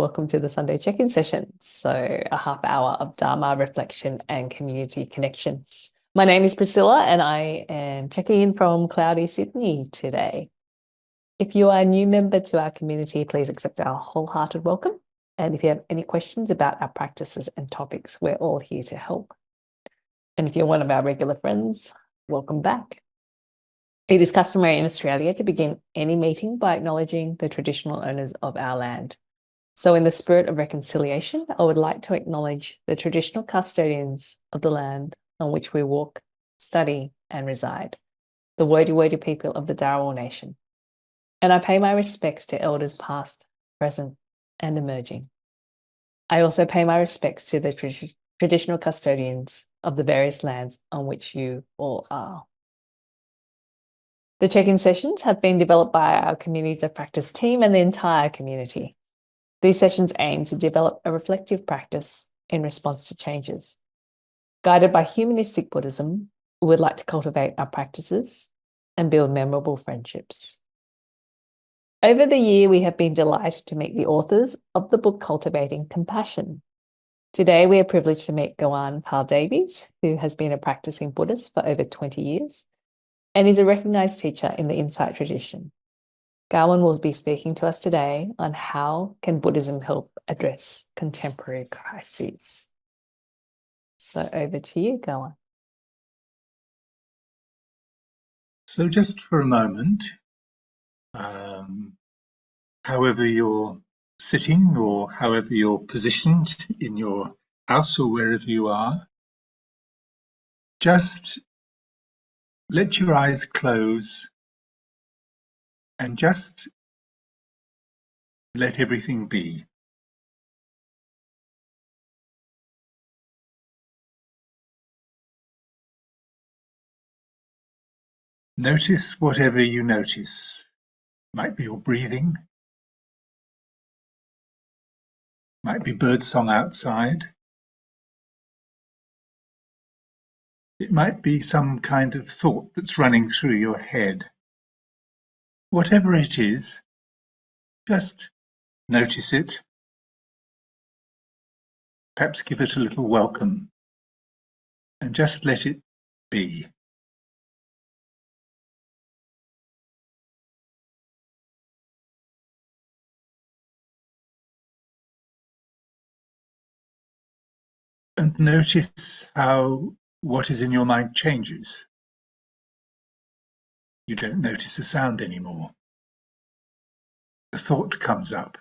welcome to the Sunday check-in session. So a half hour of Dharma reflection and community connection. My name is Priscilla and I am checking in from cloudy Sydney today. If you are a new member to our community, please accept our wholehearted welcome. And if you have any questions about our practices and topics, we're all here to help. And if you're one of our regular friends, welcome back. It is customary in Australia to begin any meeting by acknowledging the traditional owners of our land. So in the spirit of reconciliation, I would like to acknowledge the traditional custodians of the land on which we walk, study, and reside, the Wodi people of the Dharawal Nation. And I pay my respects to elders past, present, and emerging. I also pay my respects to the traditional custodians of the various lands on which you all are. The check-in sessions have been developed by our Communities of Practice team and the entire community. These sessions aim to develop a reflective practice in response to changes. Guided by humanistic Buddhism, we would like to cultivate our practices and build memorable friendships. Over the year, we have been delighted to meet the authors of the book Cultivating Compassion. Today, we are privileged to meet Gawaine Powell-Davies, who has been a practicing Buddhist for over 20 years and is a recognised teacher in the Insight tradition. Gawaine will be speaking to us today on how can Buddhism help address contemporary crises. So over to you, Gawaine. So just for a moment, however you're sitting or however you're positioned in your house or wherever you are, just let your eyes close and just let everything be. Notice whatever you notice. Might be your breathing, might be birdsong outside. It might be some kind of thought that's running through your head. Whatever it is, just notice it. Perhaps give it a little welcome and just let it be. And notice how what is in your mind changes. You don't notice a sound anymore. A thought comes up.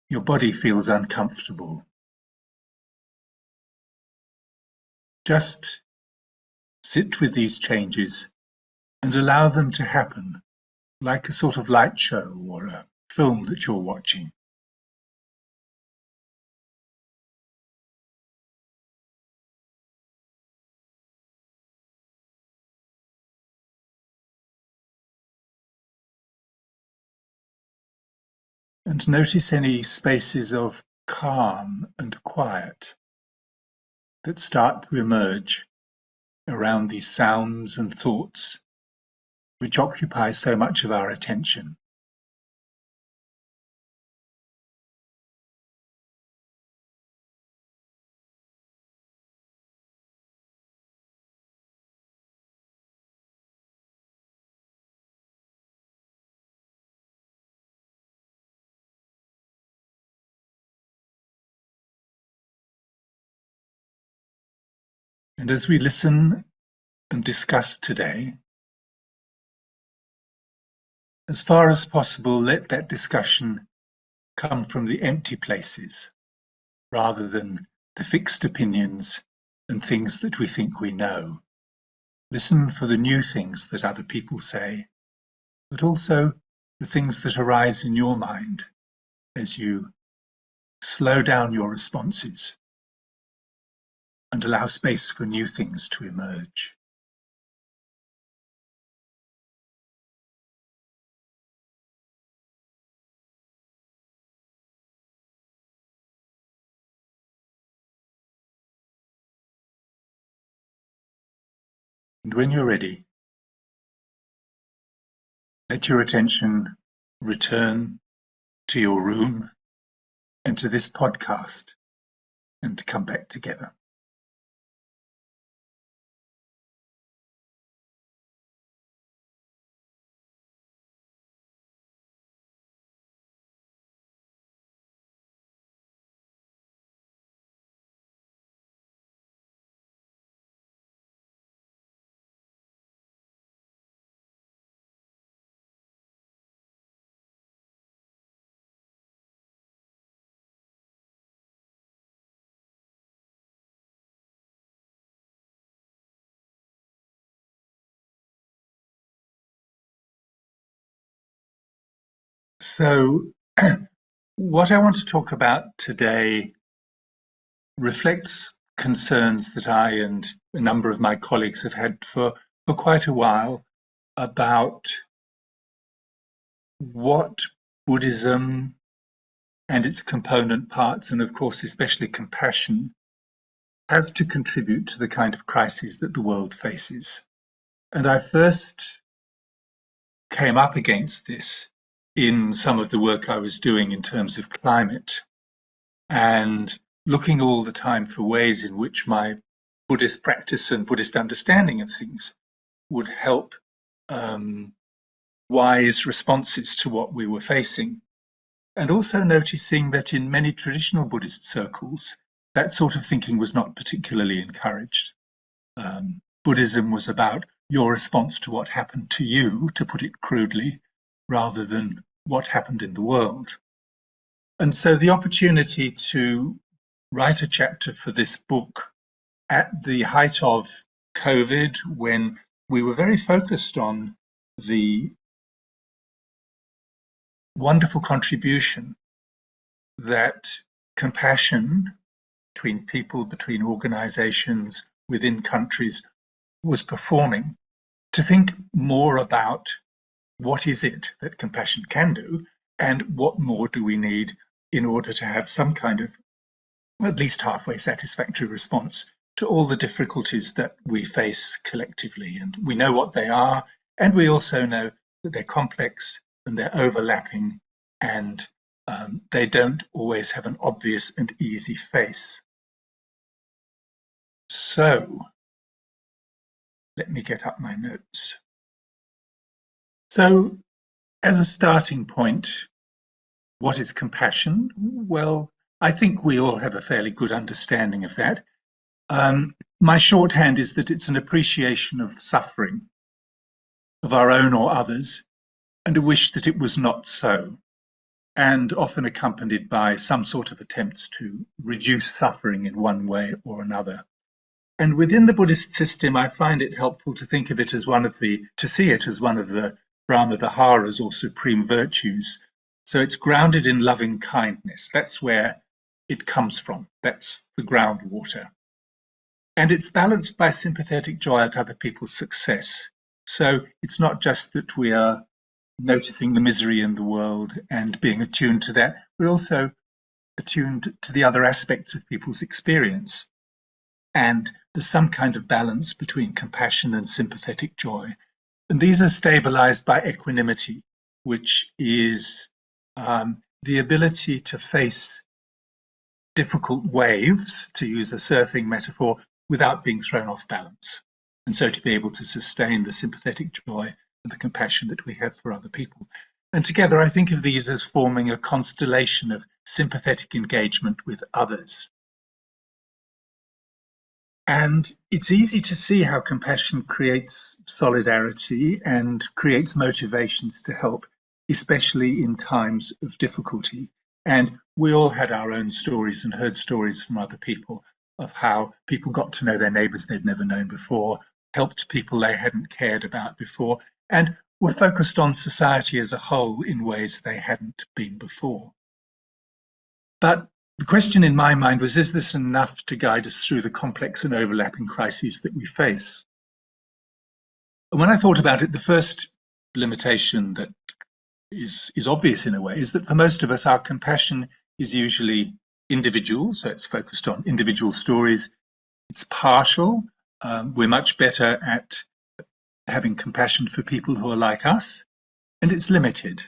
Your body feels uncomfortable. Just sit with these changes and allow them to happen, like a sort of light show or a film that you're watching. And notice any spaces of calm and quiet that start to emerge around these sounds and thoughts which occupy so much of our attention. And as we listen and discuss today, as far as possible, let that discussion come from the empty places rather than the fixed opinions and things that we think we know. Listen for the new things that other people say, but also the things that arise in your mind as you slow down your responses and allow space for new things to emerge. And when you're ready, let your attention return to your room, and to this podcast, and to come back together. So, what I want to talk about today reflects concerns that I and a number of my colleagues have had for quite a while about what Buddhism and its component parts, and of course especially compassion, have to contribute to the kind of crises that the world faces. And I first came up against this in some of the work I was doing in terms of climate, and looking all the time for ways in which my Buddhist practice and Buddhist understanding of things would help wise responses to what we were facing. And also noticing that in many traditional Buddhist circles, that sort of thinking was not particularly encouraged. Buddhism was about your response to what happened to you, to put it crudely, rather than what happened in the world. And so the opportunity to write a chapter for this book at the height of COVID, when we were very focused on the wonderful contribution that compassion between people, between organizations, within countries was performing, to think more about what is it that compassion can do and what more do we need in order to have some kind of at least halfway satisfactory response to all the difficulties that we face collectively. And we know what they are, and we also know that they're complex and they're overlapping, and they don't always have an obvious and easy face. So let me get up my notes. So as a starting point, what is compassion? Well, I think we all have a fairly good understanding of that. My shorthand is that it's an appreciation of suffering, of our own or others, and a wish that it was not so, and often accompanied by some sort of attempts to reduce suffering in one way or another. And within the Buddhist system, I find it helpful to think of it as to see it as one of the Brahma Viharas or supreme virtues. So it's grounded in loving kindness. That's where it comes from. That's the groundwater. And it's balanced by sympathetic joy at other people's success. So it's not just that we are noticing the misery in the world and being attuned to that, we're also attuned to the other aspects of people's experience. And there's some kind of balance between compassion and sympathetic joy. And these are stabilized by equanimity, which is the ability to face difficult waves, to use a surfing metaphor, without being thrown off balance. And so to be able to sustain the sympathetic joy and the compassion that we have for other people. And together, I think of these as forming a constellation of sympathetic engagement with others. And it's easy to see how compassion creates solidarity and creates motivations to help, especially in times of difficulty. And we all had our own stories and heard stories from other people of how people got to know their neighbours they'd never known before, helped people they hadn't cared about before, and were focused on society as a whole in ways they hadn't been before. But the question in my mind was, is this enough to guide us through the complex and overlapping crises that we face? And when I thought about it, the first limitation that is obvious in a way is that for most of us, our compassion is usually individual, so it's focused on individual stories. It's partial. We're much better at having compassion for people who are like us, and it's limited.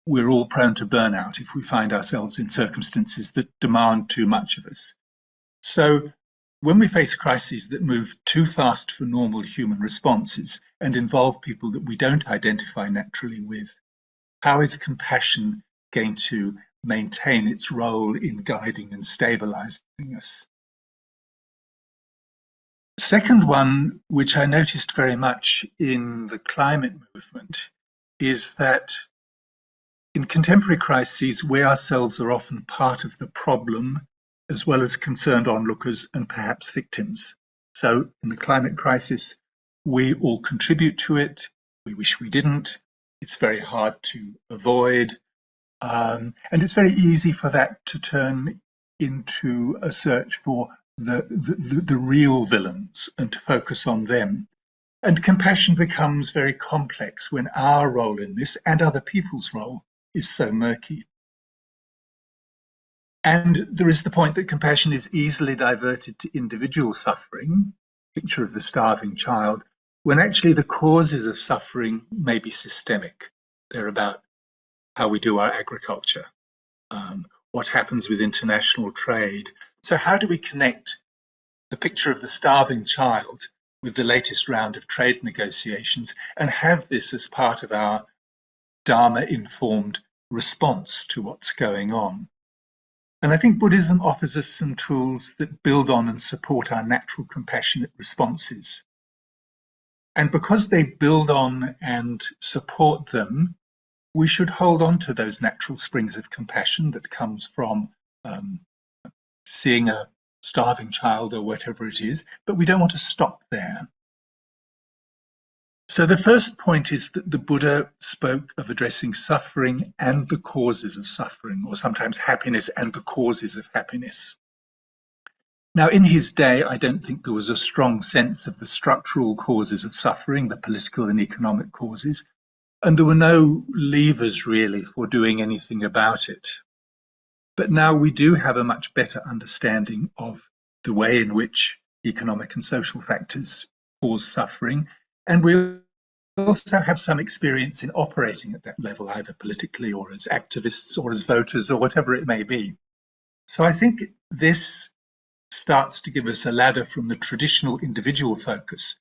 we're all prone to burnout if we find ourselves in circumstances that demand too much of us. So when we face crises that move too fast for normal human responses and involve people that we don't identify naturally with, how is compassion going to maintain its role in guiding and stabilizing us? Second one, which I noticed very much in the climate movement, is that in contemporary crises, we ourselves are often part of the problem, as well as concerned onlookers and perhaps victims. So in the climate crisis, we all contribute to it. We wish we didn't. It's very hard to avoid. And it's very easy for that to turn into a search for the real villains and to focus on them. And compassion becomes very complex when our role in this and other people's role is so murky. And there is the point that compassion is easily diverted to individual suffering, picture of the starving child, when actually the causes of suffering may be systemic. They're about how we do our agriculture, what happens with international trade. So how do we connect the picture of the starving child with the latest round of trade negotiations and have this as part of our Dharma-informed response to what's going on? And I think Buddhism offers us some tools that build on and support our natural compassionate responses. And because they build on and support them, we should hold on to those natural springs of compassion that comes from seeing a starving child or whatever it is, but we don't want to stop there. So the first point is that the Buddha spoke of addressing suffering and the causes of suffering, or sometimes happiness and the causes of happiness. Now, in his day, I don't think there was a strong sense of the structural causes of suffering, the political and economic causes, and there were no levers really for doing anything about it. But now we do have a much better understanding of the way in which economic and social factors cause suffering, and we also have some experience in operating at that level, either politically or as activists or as voters or whatever it may be. So I think this starts to give us a ladder from the traditional individual focus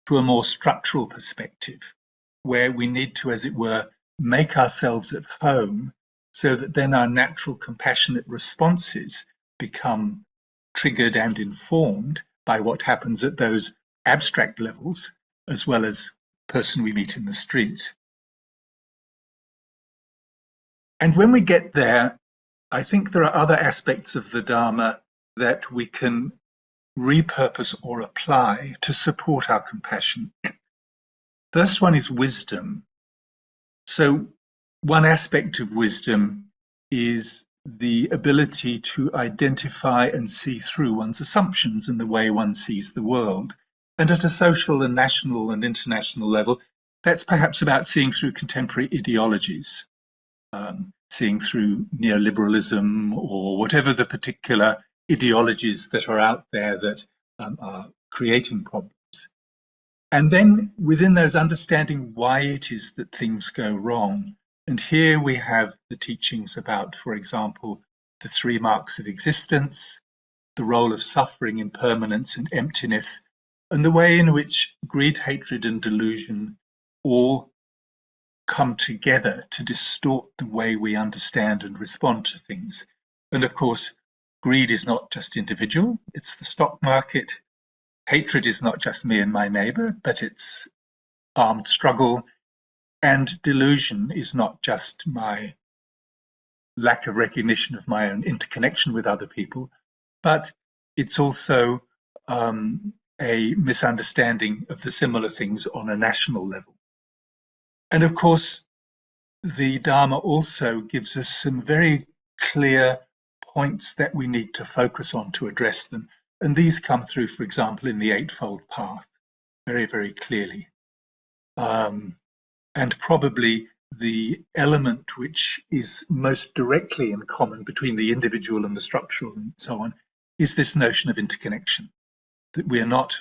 to a more structural perspective, where we need to, as it were, make ourselves at home so that then our natural compassionate responses become triggered and informed by what happens at those abstract levels, as well as the person we meet in the street. And when we get there, I think there are other aspects of the Dharma that we can repurpose or apply to support our compassion. First one is wisdom. So one aspect of wisdom is the ability to identify and see through one's assumptions and the way one sees the world. And at a social and national and international level, that's perhaps about seeing through contemporary ideologies, seeing through neoliberalism or whatever the particular ideologies that are out there that are creating problems. And then within those, understanding why it is that things go wrong. And here we have the teachings about, for example, the 3 marks of existence, the role of suffering, impermanence, and emptiness, and the way in which greed, hatred, and delusion all come together to distort the way we understand and respond to things. And of course, greed is not just individual, it's the stock market. Hatred is not just me and my neighbor, but it's armed struggle. And delusion is not just my lack of recognition of my own interconnection with other people, but it's also a misunderstanding of the similar things on a national level. And of course, the Dharma also gives us some very clear points that we need to focus on to address them. And these come through, for example, in the Eightfold Path, very, very clearly. And probably the element which is most directly in common between the individual and the structural and so on is this notion of interconnection, that we are not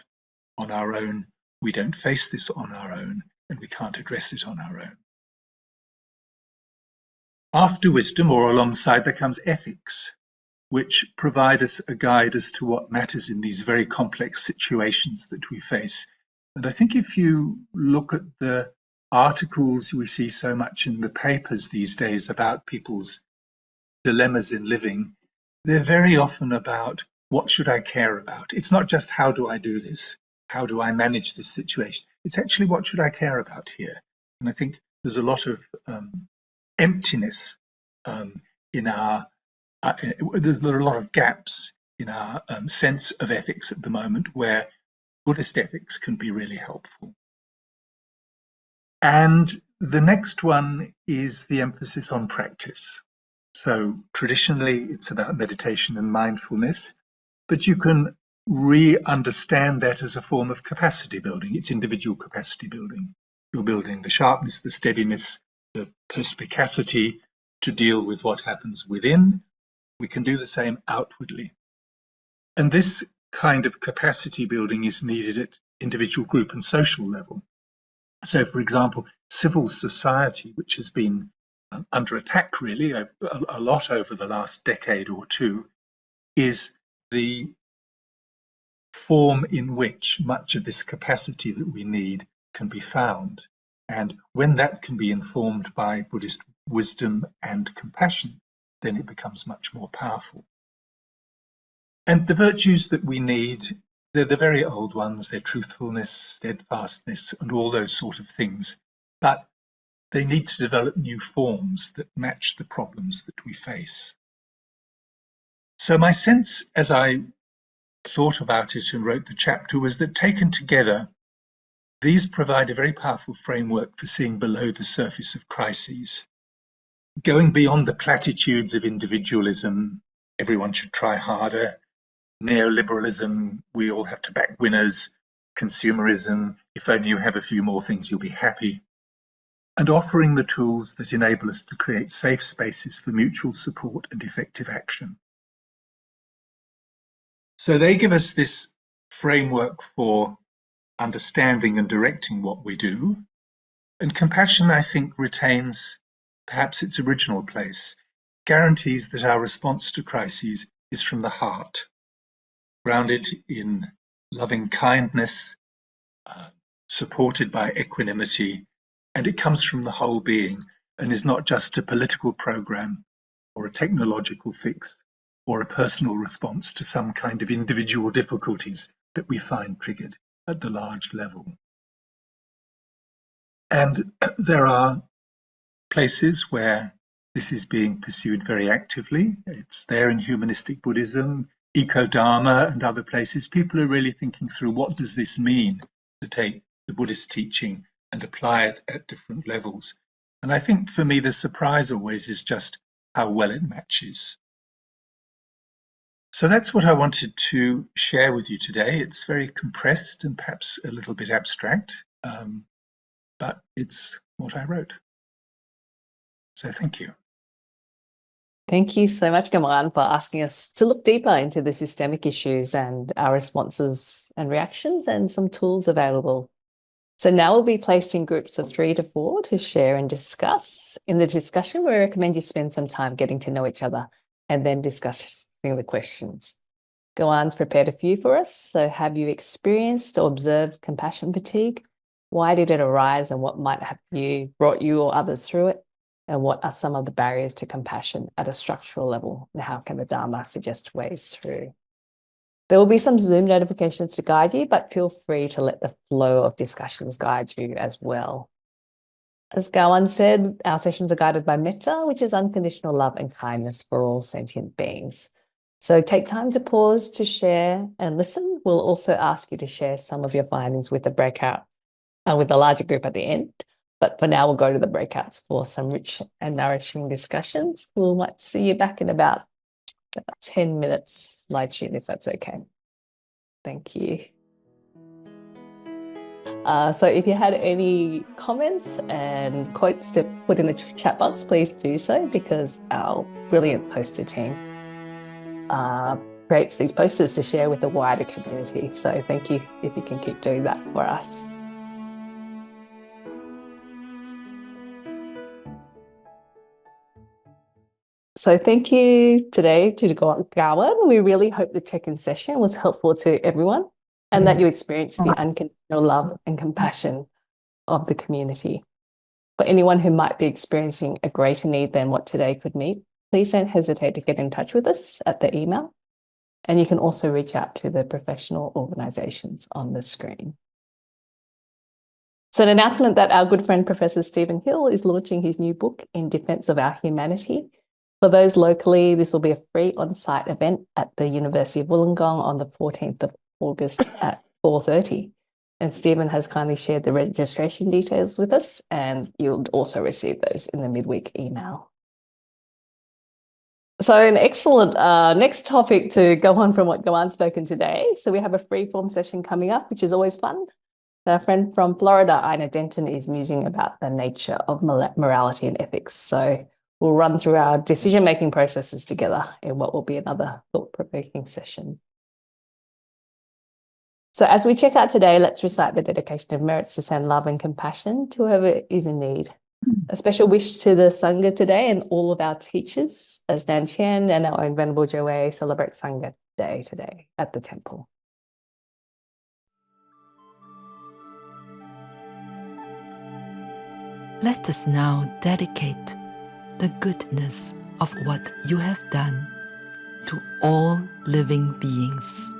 on our own, we don't face this on our own, and we can't address it on our own. After wisdom, or alongside, there comes ethics, which provide us a guide as to what matters in these very complex situations that we face. And I think if you look at the articles we see so much in the papers these days about people's dilemmas in living, they're very often about what should I care about? It's not just how do I do this? How do I manage this situation? It's actually what should I care about here? And I think there's a lot of emptiness in our, there are a lot of gaps in our sense of ethics at the moment where Buddhist ethics can be really helpful. And the next one is the emphasis on practice. So traditionally, it's about meditation and mindfulness, but you can re-understand that as a form of capacity building. It's individual capacity building. You're building the sharpness, the steadiness, the perspicacity to deal with what happens within. We can do the same outwardly. And this kind of capacity building is needed at individual, group, and social level. So, for example, civil society, which has been under attack really a lot over the last decade or two, is the form in which much of this capacity that we need can be found. And when that can be informed by Buddhist wisdom and compassion, then it becomes much more powerful. And the virtues that we need, they're the very old ones. They're truthfulness, steadfastness, and all those sort of things. But they need to develop new forms that match the problems that we face. So my sense as I thought about it and wrote the chapter was that taken together, these provide a very powerful framework for seeing below the surface of crises. Going beyond the platitudes of individualism, everyone should try harder, neoliberalism, we all have to back winners, consumerism, if only you have a few more things, you'll be happy, and offering the tools that enable us to create safe spaces for mutual support and effective action. So they give us this framework for understanding and directing what we do. And compassion, I think, retains perhaps its original place, guarantees that our response to crises is from the heart, grounded in loving kindness, supported by equanimity, and it comes from the whole being and is not just a political program or a technological fix or a personal response to some kind of individual difficulties that we find triggered at the large level. And there are places where this is being pursued very actively. It's there in humanistic Buddhism, eco-Dharma and other places. People are really thinking through what does this mean to take the Buddhist teaching and apply it at different levels. And I think for me, the surprise always is just how well it matches. So that's what I wanted to share with you today. It's very compressed and perhaps a little bit abstract, but it's what I wrote. So thank you. Thank you so much, Gawaine, for asking us to look deeper into the systemic issues and our responses and reactions and some tools available. So now we'll be placed in groups of 3 to 4 to share and discuss. In the discussion, we recommend you spend some time getting to know each other and then discussing the questions. Gawaine's prepared a few for us. So have you experienced or observed compassion fatigue? Why did it arise and what might have brought you or others through it? And what are some of the barriers to compassion at a structural level? And how can the Dharma suggest ways through? There will be some Zoom notifications to guide you, but feel free to let the flow of discussions guide you as well. As Gawaine said, our sessions are guided by metta, which is unconditional love and kindness for all sentient beings. So take time to pause to share and listen. We'll also ask you to share some of your findings with the breakout and with the larger group at the end. But for now, we'll go to the breakouts for some rich and nourishing discussions. We might see you back in about 10 minutes, Lai-Chin, if that's okay. Thank you. So if you had any comments and quotes to put in the chat box, please do so, because our brilliant poster team creates these posters to share with the wider community. So thank you if you can keep doing that for us. So thank you today to Gawaine. We really hope the check-in session was helpful to everyone and that you experienced the unconditional love and compassion of the community. For anyone who might be experiencing a greater need than what today could meet, please don't hesitate to get in touch with us at the email. And you can also reach out to the professional organisations on the screen. So an announcement that our good friend Professor Stephen Hill is launching his new book, In Defence of Our Humanity. For those locally, this will be a free on-site event at the University of Wollongong on the 14th of August at 4:30. And Stephen has kindly shared the registration details with us, and you'll also receive those in the midweek email. So an excellent next topic to go on from what Gawaine's spoken today. So we have a free-form session coming up, which is always fun. Our friend from Florida, Ina Denton, is musing about the nature of morality and ethics. So we'll run through our decision-making processes together in what will be another thought-provoking session. So as we check out today, let's recite the dedication of merits to send love and compassion to whoever is in need. A special wish to the Sangha today and all of our teachers, as Dan Chen and our own Venerable Joey celebrate Sangha Day today at the temple. Let us now dedicate the goodness of what you have done to all living beings.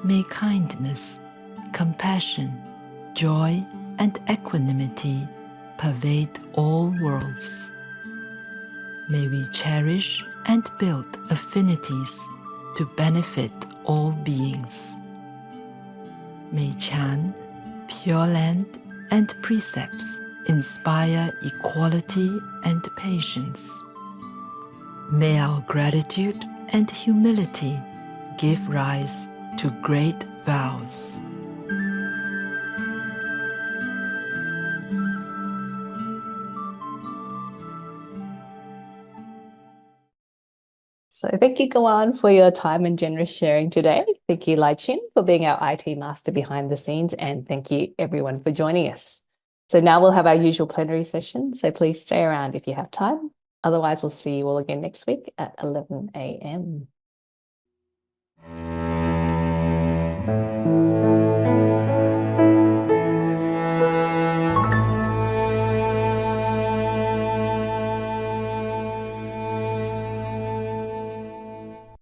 May kindness, compassion, joy, and equanimity pervade all worlds. May we cherish and build affinities to benefit all beings. May Chan, Pure Land, and precepts inspire equality and patience. May our gratitude and humility give rise to great vows. So thank you, Gawaine, for your time and generous sharing today. Thank you, Lai Chin, for being our IT master behind the scenes, and thank you everyone for joining us. So now we'll have our usual plenary session, so please stay around if you have time. Otherwise, we'll see you all again next week at 11 a.m.